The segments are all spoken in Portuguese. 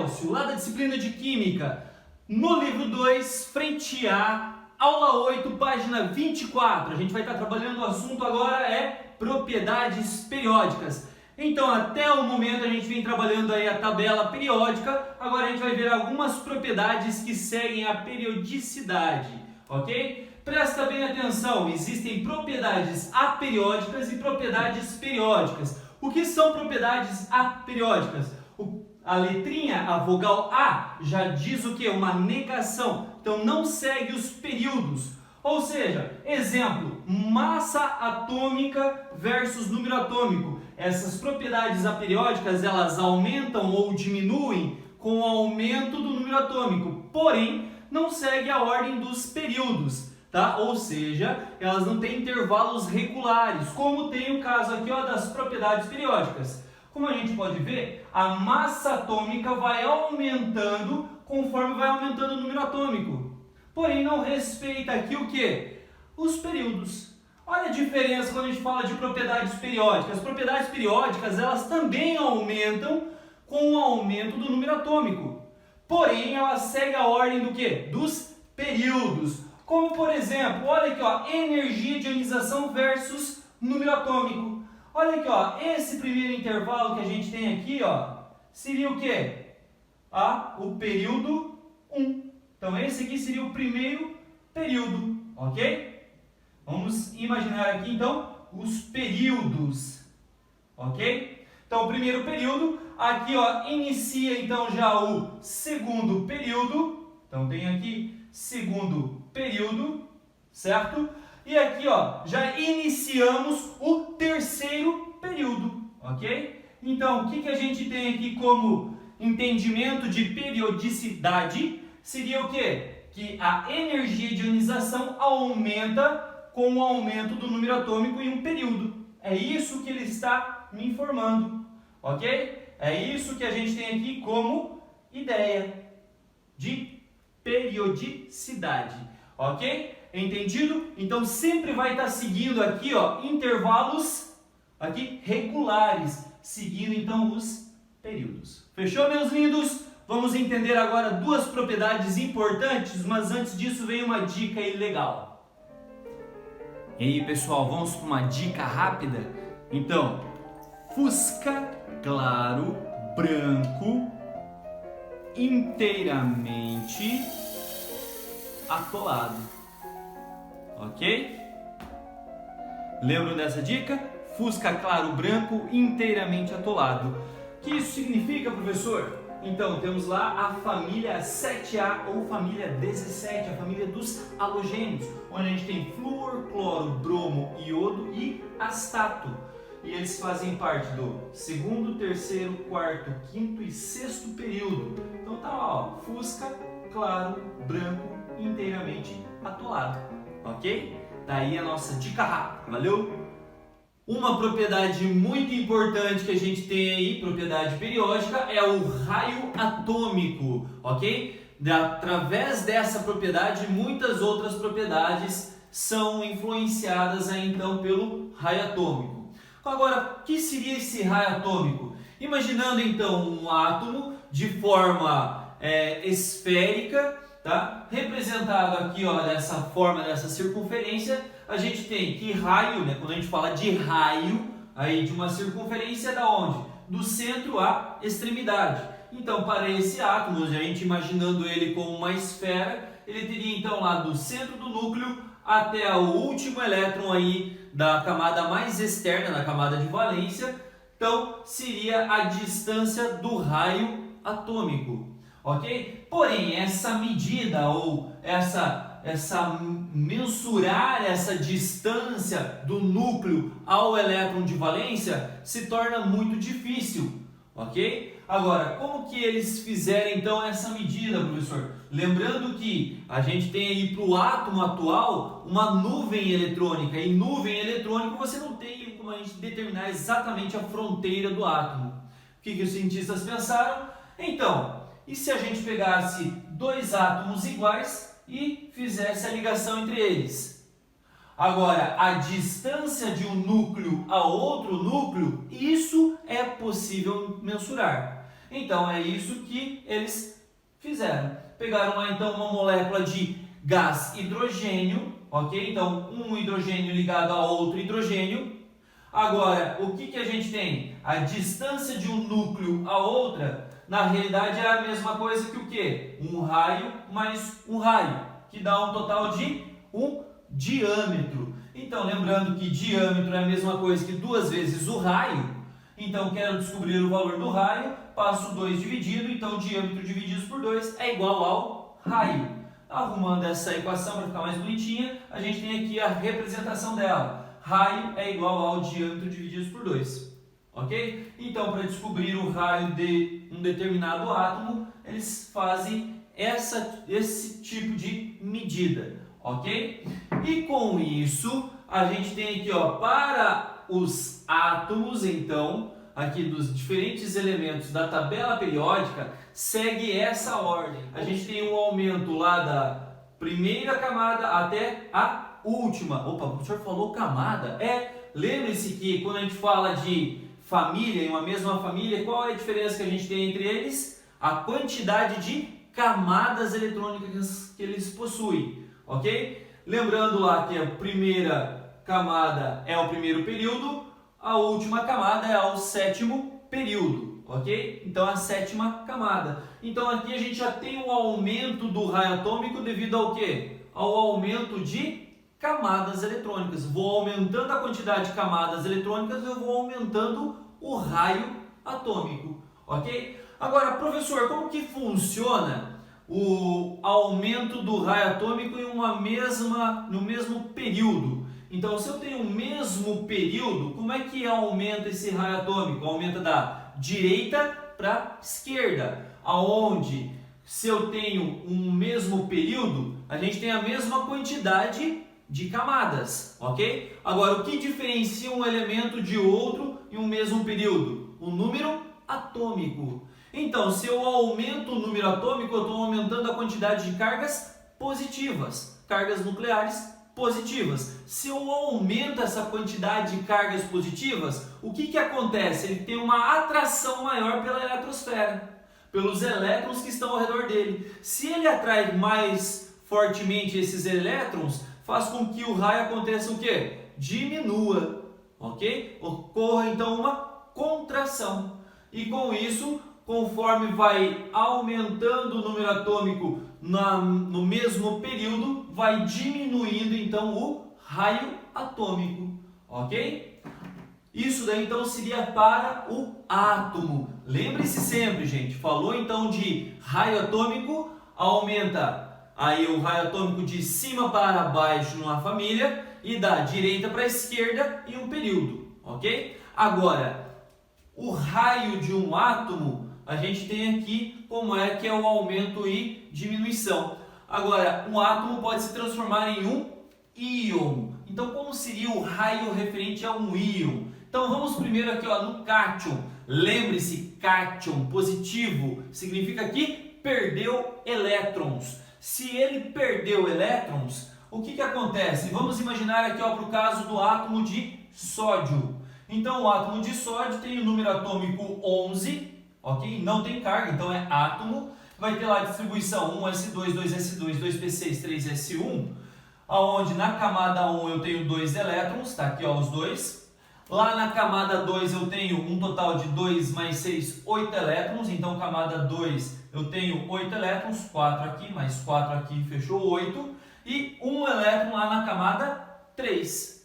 Elcio, lá da disciplina de Química, no livro 2, frente A, aula 8, página 24. A gente vai estar trabalhando o assunto agora propriedades periódicas. Então, até o momento a gente vem trabalhando aí a tabela periódica, agora a gente vai ver algumas propriedades que seguem a periodicidade, ok? Presta bem atenção, existem propriedades aperiódicas e propriedades periódicas. O que são propriedades aperiódicas? A letrinha, a vogal A, já diz o que? Uma negação. Então não segue os períodos. Ou seja, exemplo, massa atômica versus número atômico. Essas propriedades aperiódicas, elas aumentam ou diminuem com o aumento do número atômico. Porém, não segue a ordem dos períodos. Tá? Ou seja, elas não têm intervalos regulares, como tem o caso aqui das propriedades periódicas. Como a gente pode ver, a massa atômica vai aumentando conforme vai aumentando o número atômico. Porém, não respeita aqui o que? Os períodos. Olha a diferença quando a gente fala de propriedades periódicas. As propriedades periódicas, elas também aumentam com o aumento do número atômico. Porém, elas seguem a ordem do que? Dos períodos. Como, por exemplo, olha aqui, energia de ionização versus número atômico. Olha aqui, esse primeiro intervalo que a gente tem aqui, seria o quê? O período 1. Então, esse aqui seria o primeiro período, ok? Vamos imaginar aqui, então, os períodos, ok? Então, o primeiro período, aqui, inicia, então, já o segundo período. Então, tem aqui segundo período, certo? E aqui, já iniciamos o terceiro período, ok? Então, o que a gente tem aqui como entendimento de periodicidade? Seria o quê? Que a energia de ionização aumenta com o aumento do número atômico em um período. É isso que ele está me informando, ok? É isso que a gente tem aqui como ideia de periodicidade, ok? Entendido? Então sempre vai estar seguindo aqui, intervalos aqui regulares, seguindo então os períodos. Fechou, meus lindos? Vamos entender agora duas propriedades importantes, mas antes disso vem uma dica aí legal. E aí, pessoal, vamos para uma dica rápida? Então, fusca claro, branco, inteiramente atolado, ok? Lembram dessa dica? Fusca claro branco inteiramente atolado. O que isso significa, professor? Então, temos lá a família 7A ou família 17, a família dos halogênios, onde a gente tem flúor, cloro, bromo, iodo e astato. E eles fazem parte do segundo, terceiro, quarto, quinto e sexto período. Então tá, fusca, claro, branco, inteiramente atolado, ok? Daí a nossa dica rápida, valeu? Uma propriedade muito importante que a gente tem aí, propriedade periódica, é o raio atômico, ok? Através dessa propriedade, muitas outras propriedades são influenciadas aí, então pelo raio atômico. Agora, o que seria esse raio atômico? Imaginando então um átomo de forma esférica, tá? Representado aqui dessa forma, dessa circunferência, a gente tem que raio, quando a gente fala de raio, aí de uma circunferência da onde? Do centro à extremidade. Então, para esse átomo, a gente imaginando ele como uma esfera, ele teria então lá do centro do núcleo até o último elétron aí da camada mais externa, da camada de valência. Então, seria a distância do raio atômico, ok? Porém, essa medida ou mensurar essa distância do núcleo ao elétron de valência se torna muito difícil, ok? Agora, como que eles fizeram então essa medida, professor? Lembrando que a gente tem aí para o átomo atual uma nuvem eletrônica, e nuvem eletrônica você não tem como a gente determinar exatamente a fronteira do átomo. O que os cientistas pensaram? Então, e se a gente pegasse dois átomos iguais e fizesse a ligação entre eles? Agora, a distância de um núcleo a outro núcleo, isso é possível mensurar. Então é isso que eles fizeram. Pegaram lá então uma molécula de gás hidrogênio, ok? Então um hidrogênio ligado a outro hidrogênio. Agora, o que a gente tem? A distância de um núcleo a outra, na realidade é a mesma coisa que o quê? Um raio mais um raio, que dá um total de um diâmetro. Então, lembrando que diâmetro é a mesma coisa que 2 vezes o raio. Então, quero descobrir o valor do raio, passo 2 dividido, então diâmetro dividido por 2 é igual ao raio. Arrumando essa equação para ficar mais bonitinha, a gente tem aqui a representação dela. Raio é igual ao diâmetro dividido por 2. Ok? Então, para descobrir o raio de um determinado átomo, eles fazem esse tipo de medida. Ok? E com isso, a gente tem aqui, ó, para os átomos, então, aqui dos diferentes elementos da tabela periódica, segue essa ordem. A gente tem um aumento lá da primeira camada até a última. Opa, o professor falou camada? Lembre-se que quando a gente fala de família, em uma mesma família, qual é a diferença que a gente tem entre eles? A quantidade de camadas eletrônicas que eles possuem, ok? Lembrando lá que a primeira camada é o primeiro período, a última camada é o 7º período, ok? Então a 7ª camada. Então aqui a gente já tem um aumento do raio atômico devido ao quê? Ao aumento de camadas eletrônicas. Vou aumentando a quantidade de camadas eletrônicas, eu vou aumentando o raio atômico, ok? Agora, professor, como que funciona o aumento do raio atômico em no mesmo período? Então, se eu tenho o mesmo período, como é que aumenta esse raio atômico? Aumenta da direita para a esquerda, aonde se eu tenho um mesmo período, a gente tem a mesma quantidade de camadas, ok? Agora, o que diferencia um elemento de outro em um mesmo período? O número atômico. Então, se eu aumento o número atômico, eu estou aumentando a quantidade de cargas positivas, cargas nucleares positivas. Se eu aumento essa quantidade de cargas positivas, o que acontece? Ele tem uma atração maior pela eletrosfera, pelos elétrons que estão ao redor dele. Se ele atrai mais fortemente esses elétrons, faz com que o raio aconteça o quê? Diminua, ok? Ocorra então uma contração. E com isso, conforme vai aumentando o número atômico no mesmo período, vai diminuindo então o raio atômico, ok? Isso daí então seria para o átomo. Lembre-se sempre, gente, falou então de raio atômico, aumenta aí o raio atômico de cima para baixo numa família e da direita para a esquerda em um período, ok? Agora, o raio de um átomo, a gente tem aqui como é que é o aumento e diminuição. Agora, um átomo pode se transformar em um íon. Então, como seria o raio referente a um íon? Então, vamos primeiro aqui ó, no cátion. Lembre-se, cátion, positivo, significa que perdeu elétrons. Se ele perdeu elétrons, o que acontece? Vamos imaginar aqui para o caso do átomo de sódio. Então, o átomo de sódio tem o número atômico 11, ok? Não tem carga, então é átomo. Vai ter lá a distribuição 1s2, 2s2, 2p6, 3s1, onde na camada 1 eu tenho 2 elétrons, está aqui ó, os dois. Lá na camada 2 eu tenho um total de 2 mais 6, 8 elétrons. Então, camada 2 eu tenho 8 elétrons, 4 aqui, mais 4 aqui, fechou 8. E 1 elétron lá na camada 3.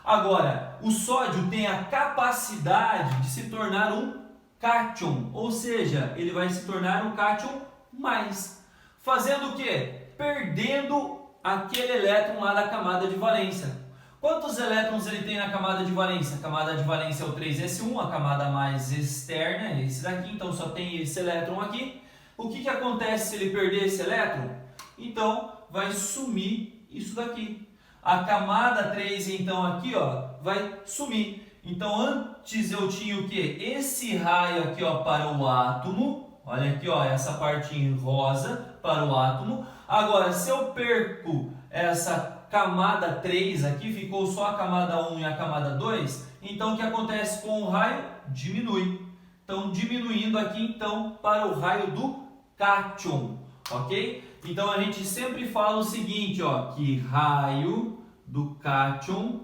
Agora, o sódio tem a capacidade de se tornar um cátion, ou seja, ele vai se tornar um cátion mais. Fazendo o quê? Perdendo aquele elétron lá da camada de valência. Quantos elétrons ele tem na camada de valência? A camada de valência é o 3s1, a camada mais externa é esse daqui, então só tem esse elétron aqui. O que acontece se ele perder esse elétron? Então, vai sumir isso daqui. A camada 3, então, aqui, ó, vai sumir. Então, antes eu tinha o quê? Esse raio aqui, ó, para o átomo. Olha aqui, ó, essa parte rosa para o átomo. Agora, se eu perco essa camada 3 aqui, ficou só a camada 1 e a camada 2, então o que acontece com o raio? Diminui. Então, diminuindo aqui então para o raio do cátion, ok? Então, a gente sempre fala o seguinte, ó, que raio do cátion,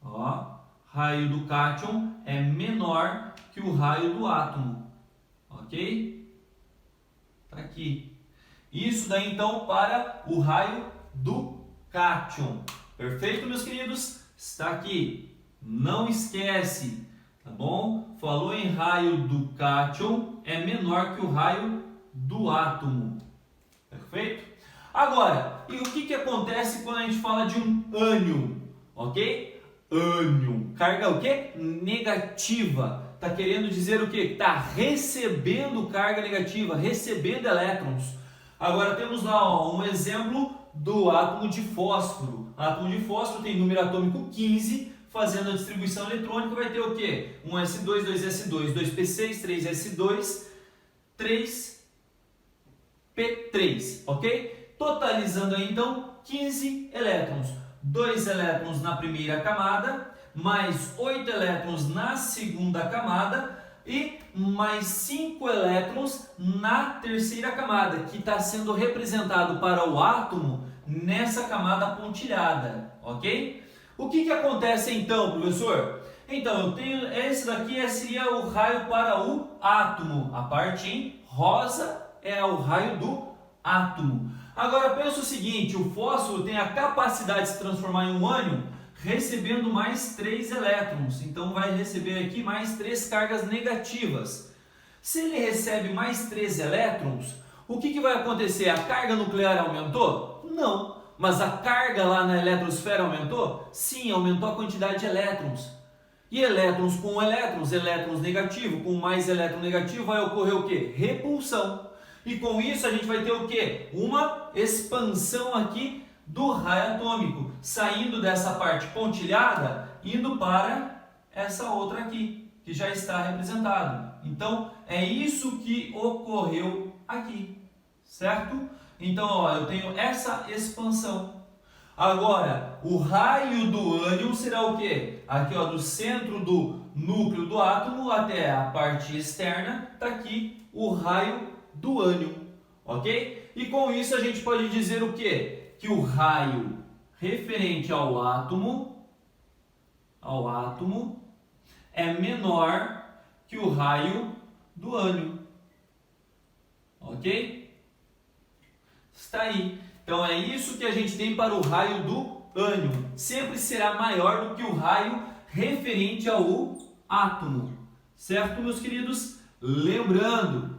ó, raio do cátion é menor que o raio do átomo, ok? Tá aqui. Isso daí então para o raio do cátion. Perfeito, meus queridos? Está aqui. Não esquece, tá bom? Falou em raio do cátion, é menor que o raio do átomo. Perfeito? Agora, e o que acontece quando a gente fala de um ânion? Ok? Ânion. Carga o quê? Negativa. Está querendo dizer o quê? Está recebendo carga negativa, recebendo elétrons. Agora temos lá ó, um exemplo do átomo de fósforo. O átomo de fósforo tem número atômico 15, fazendo a distribuição eletrônica vai ter o quê? 1s2, 2s2, 2p6, 3s2, 3p3, ok? Totalizando aí então 15 elétrons. 2 elétrons na primeira camada, mais 8 elétrons na segunda camada e mais 5 elétrons na terceira camada, que está sendo representado para o átomo nessa camada pontilhada, ok? O que acontece então, professor? Então, eu tenho esse daqui seria o raio para o átomo, a parte em rosa é o raio do átomo. Agora pensa o seguinte, o fósforo tem a capacidade de se transformar em um ânion recebendo mais 3 elétrons, então vai receber aqui mais 3 cargas negativas. Se ele recebe mais 3 elétrons, o que vai acontecer? A carga nuclear aumentou? Não, mas a carga lá na eletrosfera aumentou? Sim, aumentou a quantidade de elétrons. E elétrons com elétrons, elétrons negativo, com mais elétron negativo vai ocorrer o quê? Repulsão. E com isso a gente vai ter o quê? Uma expansão aqui do raio atômico, saindo dessa parte pontilhada, indo para essa outra aqui, que já está representado. Então, é isso que ocorreu aqui, certo? Então, ó, eu tenho essa expansão. Agora, o raio do ânion será o quê? Aqui, ó, do centro do núcleo do átomo até a parte externa, está aqui o raio do ânion, ok? E com isso a gente pode dizer o quê? Que o raio referente ao átomo é menor que o raio do ânion, ok? Está aí. Então é isso que a gente tem para o raio do ânion. Sempre será maior do que o raio referente ao átomo, certo, meus queridos? Lembrando,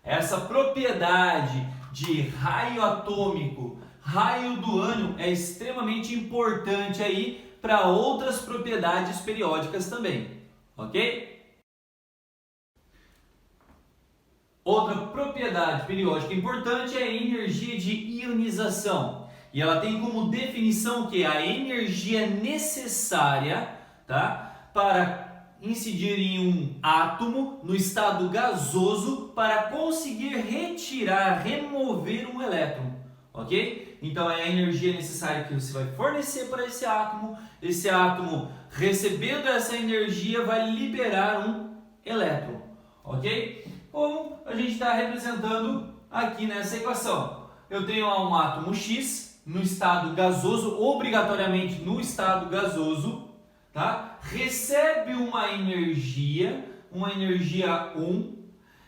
essa propriedade de raio atômico, raio do ânion é extremamente importante aí para outras propriedades periódicas também, ok? Outra propriedade periódica importante é a energia de ionização. E ela tem como definição que a energia necessária, tá, para incidir em um átomo no estado gasoso para conseguir remover um elétron, ok? Então é a energia necessária que você vai fornecer para esse átomo recebendo essa energia vai liberar um elétron, ok? Como a gente está representando aqui nessa equação. Eu tenho lá um átomo X no estado gasoso, obrigatoriamente no estado gasoso, tá? Recebe uma energia 1.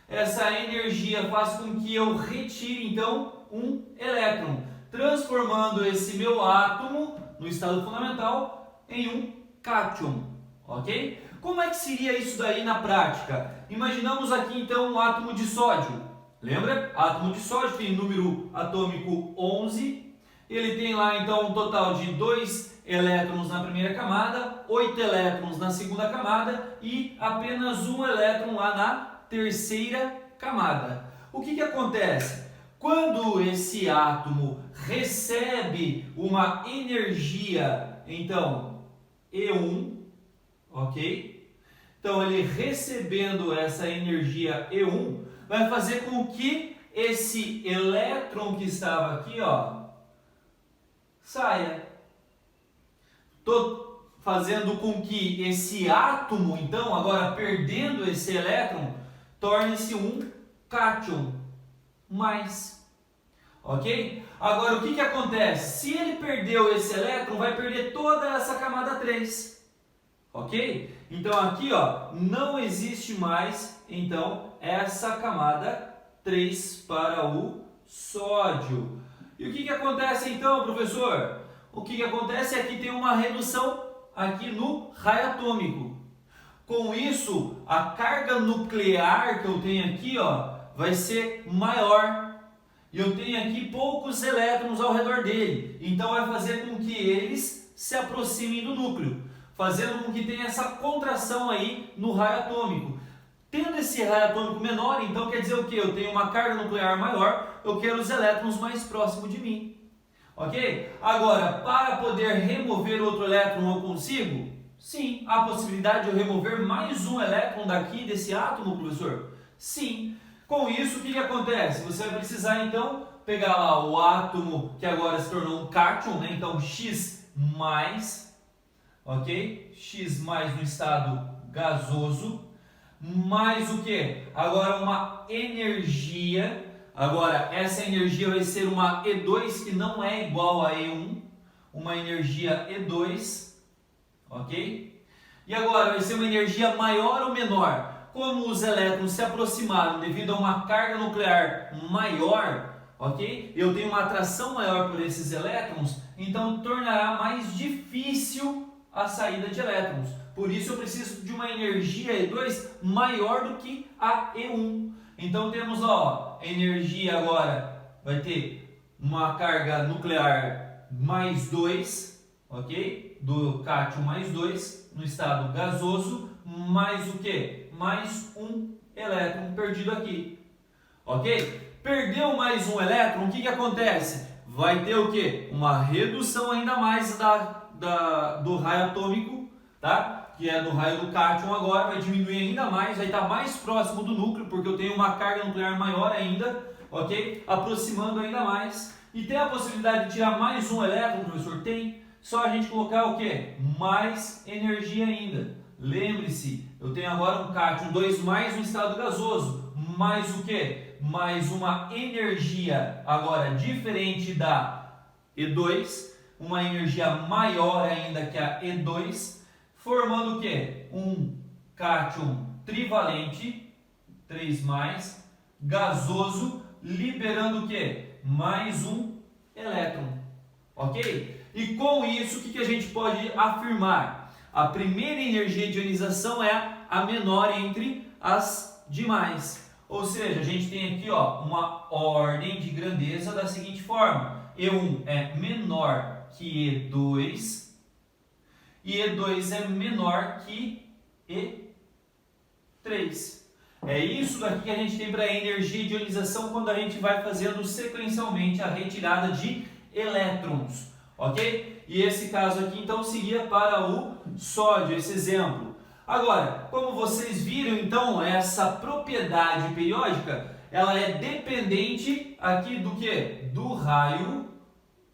Essa energia faz com que eu retire então um elétron, transformando esse meu átomo no estado fundamental em um cátion, ok? Como é que seria isso daí na prática? Imaginamos aqui então um átomo de sódio. Lembra? Átomo de sódio tem número atômico 11. Ele tem lá então um total de 2 elétrons na primeira camada, 8 elétrons na segunda camada e apenas um elétron lá na terceira camada. O que acontece? Quando esse átomo recebe uma energia, então, E1, ok? Então, ele recebendo essa energia E1, vai fazer com que esse elétron que estava aqui, ó, saia. Estou fazendo com que esse átomo, então, agora perdendo esse elétron, torne-se um cátion mais. Ok? Agora, o que acontece? Se ele perdeu esse elétron, vai perder toda essa camada 3. Ok? Então, aqui ó, não existe mais então, essa camada 3 para o sódio. E o que acontece então, professor? O que acontece é que tem uma redução aqui no raio atômico. Com isso, a carga nuclear que eu tenho aqui ó, vai ser maior. E eu tenho aqui poucos elétrons ao redor dele. Então vai fazer com que eles se aproximem do núcleo, fazendo com que tenha essa contração aí no raio atômico. Tendo esse raio atômico menor, então quer dizer o quê? Eu tenho uma carga nuclear maior, eu quero os elétrons mais próximos de mim. Ok? Agora, para poder remover outro elétron, eu consigo? Sim. Há a possibilidade de eu remover mais um elétron daqui desse átomo, professor? Sim. Com isso, o que acontece? Você vai precisar, então, pegar lá o átomo que agora se tornou um cátion, né? Então, X+, ok? X+ no estado gasoso, mais o que? Agora uma energia. Agora, essa energia vai ser uma E2 que não é igual a E1, uma energia E2, ok? E agora vai ser uma energia maior ou menor? Como os elétrons se aproximaram devido a uma carga nuclear maior, ok? Eu tenho uma atração maior por esses elétrons, então tornará mais difícil a saída de elétrons. Por isso eu preciso de uma energia E2 maior do que a E1. Então temos ó, energia agora vai ter uma carga nuclear mais 2, ok? Do cátion mais 2 no estado gasoso, mais o que? Mais um elétron perdido aqui, ok? Perdeu mais um elétron, o que acontece? Vai ter o que? Uma redução ainda mais do raio atômico, tá? Que é do raio do cátion agora, vai diminuir ainda mais, vai estar mais próximo do núcleo, porque eu tenho uma carga nuclear maior ainda, ok? Aproximando ainda mais. E tem a possibilidade de tirar mais um elétron, professor? Tem. Só a gente colocar o que? Mais energia ainda. Lembre-se, eu tenho agora um cátion 2+ no estado gasoso, mais o que? Mais uma energia agora diferente da E2, uma energia maior ainda que a E2, formando o que? Um cátion trivalente, 3+, gasoso, liberando o que? Mais um elétron, ok? E com isso, o que a gente pode afirmar? A primeira energia de ionização é a menor entre as demais. Ou seja, a gente tem aqui ó, uma ordem de grandeza da seguinte forma. E1 é menor que E2 e E2 é menor que E3. É isso daqui que a gente tem para a energia de ionização quando a gente vai fazendo sequencialmente a retirada de elétrons, ok? E esse caso aqui então seria para o sódio, esse exemplo. Agora, como vocês viram então, essa propriedade periódica, ela é dependente aqui do que? Do raio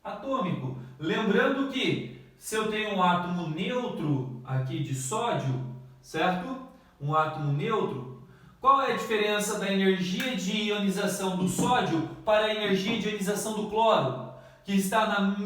atômico. Lembrando que se eu tenho um átomo neutro aqui de sódio, certo? Um átomo neutro, qual é a diferença da energia de ionização do sódio para a energia de ionização do cloro? Que está no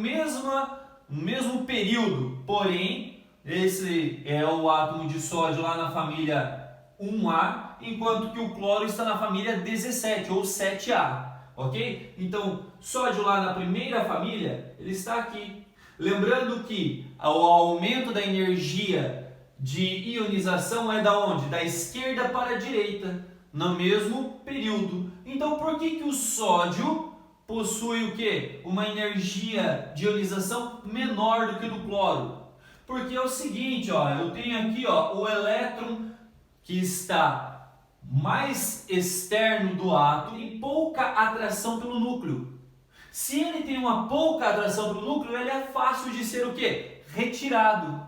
mesmo período, porém, esse é o átomo de sódio lá na família 1A, enquanto que o cloro está na família 17 ou 7A, ok? Então, sódio lá na primeira família, ele está aqui. Lembrando que o aumento da energia de ionização é da onde? Da esquerda para a direita, no mesmo período. Então, por que o sódio possui o quê? Uma energia de ionização menor do que do cloro? Porque é o seguinte, ó, eu tenho aqui ó, o elétron que está mais externo do átomo e pouca atração pelo núcleo. Se ele tem uma pouca atração pelo núcleo, ele é fácil de ser o quê? Retirado.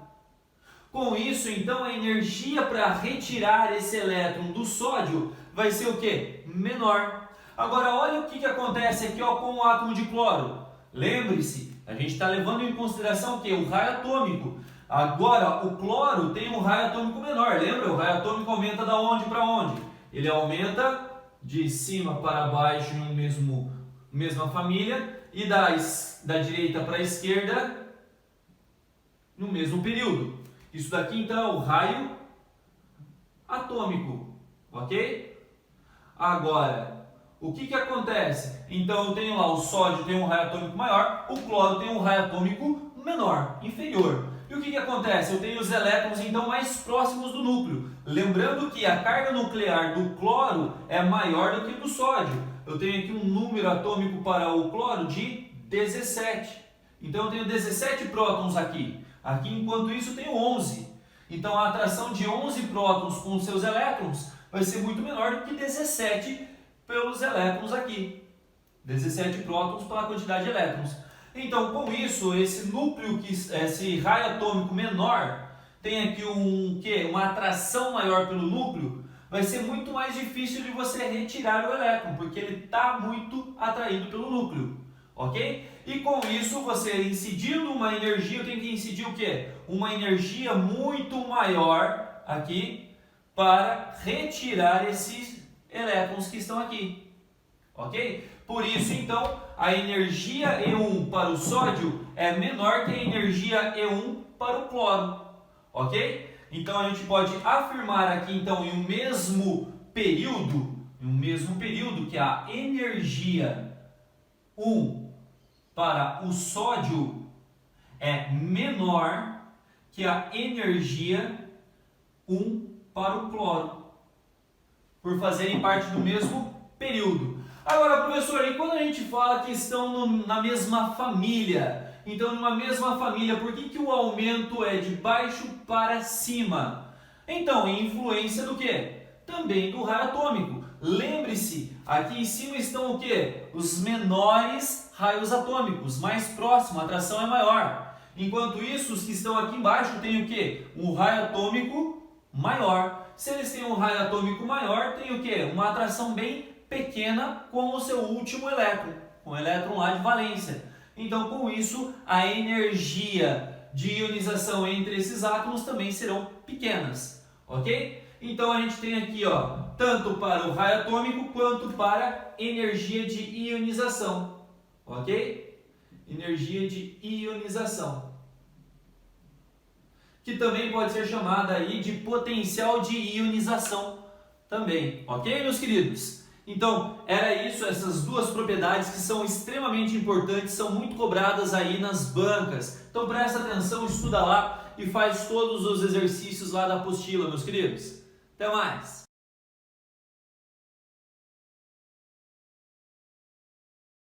Com isso, então, a energia para retirar esse elétron do sódio vai ser o quê? Menor. Agora, olha o que acontece aqui ó, com o átomo de cloro. Lembre-se, a gente está levando em consideração o quê? O raio atômico. Agora, o cloro tem um raio atômico menor. Lembra? O raio atômico aumenta da onde para onde? Ele aumenta de cima para baixo em mesma família e da direita para a esquerda no mesmo período. Isso daqui então é o raio atômico, ok? Agora, o que acontece? Então eu tenho lá o sódio tem um raio atômico maior, o cloro tem um raio atômico menor, inferior. E o que acontece? Eu tenho os elétrons então mais próximos do núcleo. Lembrando que a carga nuclear do cloro é maior do que do sódio. Eu tenho aqui um número atômico para o cloro de 17. Então eu tenho 17 prótons aqui. Aqui, enquanto isso, eu tenho 11. Então a atração de 11 prótons com os seus elétrons vai ser muito menor do que 17 pelos elétrons aqui. 17 prótons pela quantidade de elétrons. Então, com isso, esse núcleo, esse raio atômico menor, tem aqui uma atração maior pelo núcleo, vai ser muito mais difícil de você retirar o elétron, porque ele está muito atraído pelo núcleo, ok? E com isso, você incidindo uma energia, eu tenho que incidir o quê? Uma energia muito maior aqui para retirar esses elétrons que estão aqui, ok? Por isso, então, a energia E1 para o sódio é menor que a energia E1 para o cloro, ok? Então, a gente pode afirmar aqui, então, em um mesmo período, que a energia 1 para o sódio é menor que a energia 1 para o cloro, por fazerem parte do mesmo período. Agora, professor, e quando a gente fala que estão na mesma família? Então, numa mesma família, por que o aumento é de baixo para cima? Então, influência do quê? Também do raio atômico. Lembre-se, aqui em cima estão o quê? Os menores raios atômicos, mais próximo, a atração é maior. Enquanto isso, os que estão aqui embaixo têm o quê? Um raio atômico maior. Se eles têm um raio atômico maior, tem o quê? Uma atração bem pequena com o seu último elétron, com o elétron lá de valência. Então, com isso, a energia de ionização entre esses átomos também serão pequenas, ok? Então, a gente tem aqui, ó, tanto para o raio atômico quanto para energia de ionização, ok? Energia de ionização, que também pode ser chamada aí de potencial de ionização também, ok, meus queridos? Então, era isso, essas duas propriedades que são extremamente importantes, são muito cobradas aí nas bancas. Então, presta atenção, estuda lá e faz todos os exercícios lá da apostila, meus queridos. Até mais!